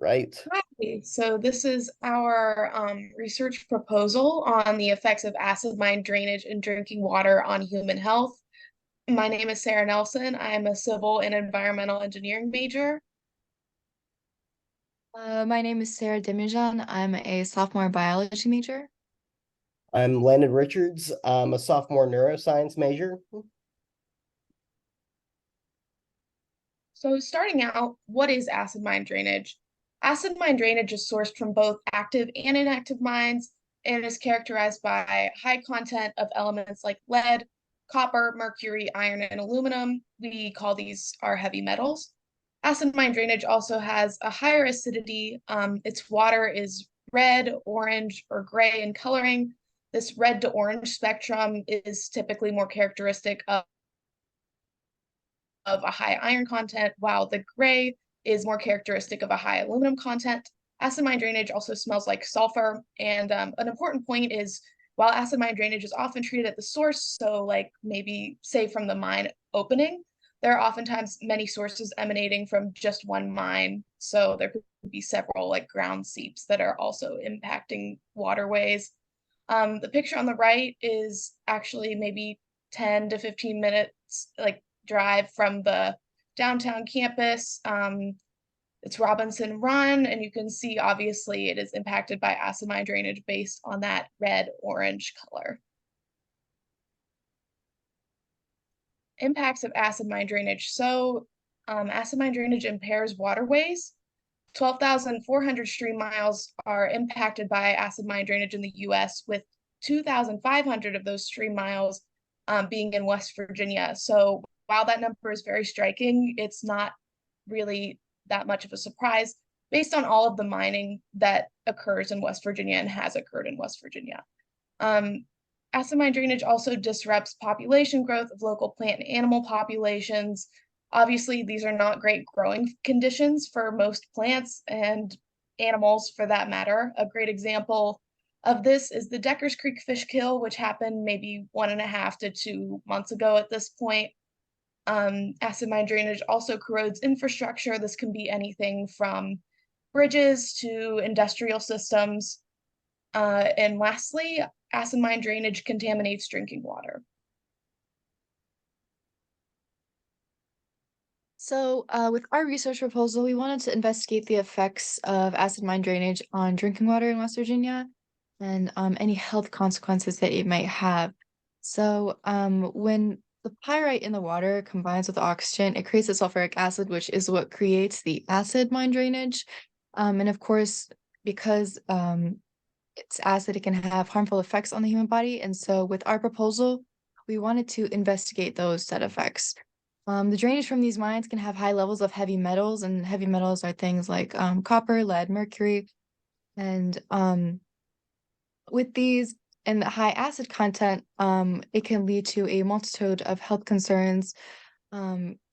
right? Hi. So this is our research proposal on the effects of acid mine drainage in drinking water on human health. My name is Sarah Nelson. I am a civil and environmental engineering major. My name is Sarah Demijan. I'm a sophomore biology major. I'm Landon Richards. I'm a sophomore neuroscience major. So starting out, what is acid mine drainage? Acid mine drainage is sourced from both active and inactive mines and is characterized by high content of elements like lead, copper, mercury, iron, and aluminum. We call these our heavy metals. Acid mine drainage also has a higher acidity. Its water is red, orange, or gray in coloring. This red to orange spectrum is typically more characteristic of a high iron content, while the gray is more characteristic of a high aluminum content. Acid mine drainage also smells like sulfur. And an important point is while acid mine drainage is often treated at the source, so like maybe say from the mine opening, there are oftentimes many sources emanating from just one mine. So there could be several like ground seeps that are also impacting waterways. The picture on the right is actually maybe 10 to 15 minutes like drive from the downtown campus. It's Robinson Run, and you can see obviously it is impacted by acid mine drainage based on that red-orange color. Impacts of acid mine drainage. So acid mine drainage impairs waterways. 12,400 stream miles are impacted by acid mine drainage in the US, with 2,500 of those stream miles being in West Virginia. So while that number is very striking, it's not really that much of a surprise based on all of the mining that occurs in West Virginia and has occurred in West Virginia. Acid mine drainage also disrupts population growth of local plant and animal populations. Obviously, these are not great growing conditions for most plants and animals for that matter. A great example of this is the Deckers Creek fish kill, which happened maybe 1.5 to 2 months ago at this point. Acid mine drainage also corrodes infrastructure. This can be anything from bridges to industrial systems. And lastly, acid mine drainage contaminates drinking water. So, with our research proposal, we wanted to investigate the effects of acid mine drainage on drinking water in West Virginia and any health consequences that it might have. So, when the pyrite in the water combines with oxygen, it creates a sulfuric acid, which is what creates the acid mine drainage. And of course, because it's acid, it can have harmful effects on the human body. And so, with our proposal, we wanted to investigate those said effects. The drainage from these mines can have high levels of heavy metals, and heavy metals are things like copper, lead, mercury, and with these and the high acid content, it can lead to a multitude of health concerns,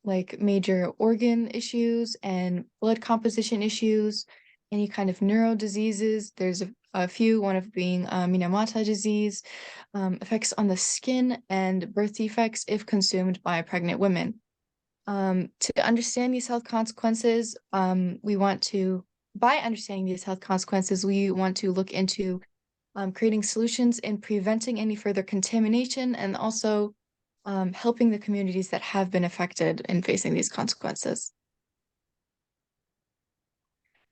like major organ issues and blood composition issues, any kind of neuro diseases. There's a few, one of being Minamata disease, effects on the skin, and birth defects if consumed by pregnant women. To understand these health consequences, by understanding these health consequences, we want to look into creating solutions in preventing any further contamination and also helping the communities that have been affected in facing these consequences.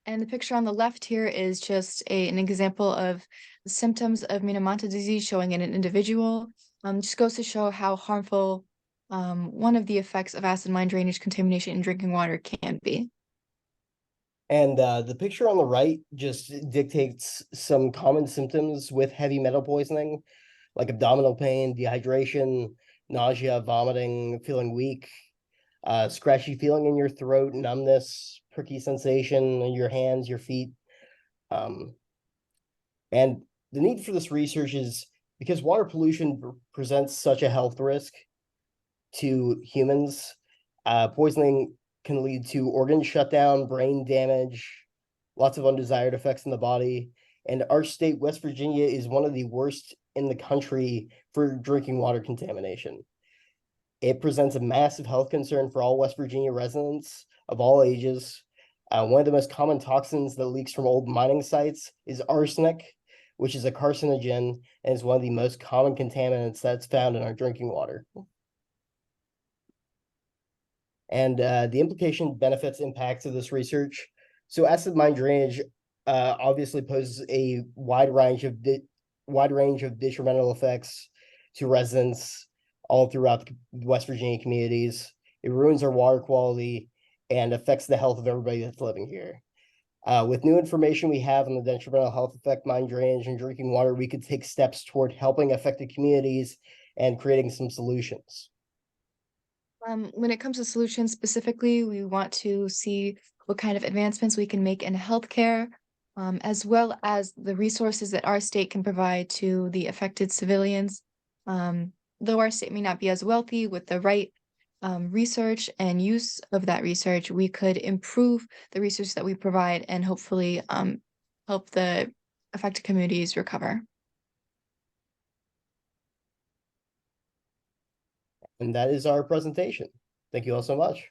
And the picture on the left here is just an example of the symptoms of Minamata disease showing in an individual. Just goes to show how harmful one of the effects of acid mine drainage contamination in drinking water can be. And the picture on the right just dictates some common symptoms with heavy metal poisoning, like abdominal pain, dehydration, nausea, vomiting, feeling weak, scratchy feeling in your throat, numbness, pricky sensation in your hands, your feet. And the need for this research is because water pollution presents such a health risk to humans. Poisoning can lead to organ shutdown, brain damage, lots of undesired effects in the body. And our state, West Virginia, is one of the worst in the country for drinking water contamination. It presents a massive health concern for all West Virginia residents of all ages. One of the most common toxins that leaks from old mining sites is arsenic, which is a carcinogen and is one of the most common contaminants that's found in our drinking water. And the implication, benefits, impacts of this research. So acid mine drainage obviously poses a wide range of detrimental effects to residents all throughout the West Virginia communities. It ruins our water quality and affects the health of everybody that's living here. With new information we have on the detrimental health effect mine drainage and drinking water, we could take steps toward helping affected communities and creating some solutions. When it comes to solutions specifically, we want to see what kind of advancements we can make in healthcare, as well as the resources that our state can provide to the affected civilians. Though our state may not be as wealthy, with the right research and use of that research, we could improve the research that we provide and hopefully help the affected communities recover. And that is our presentation. Thank you all so much.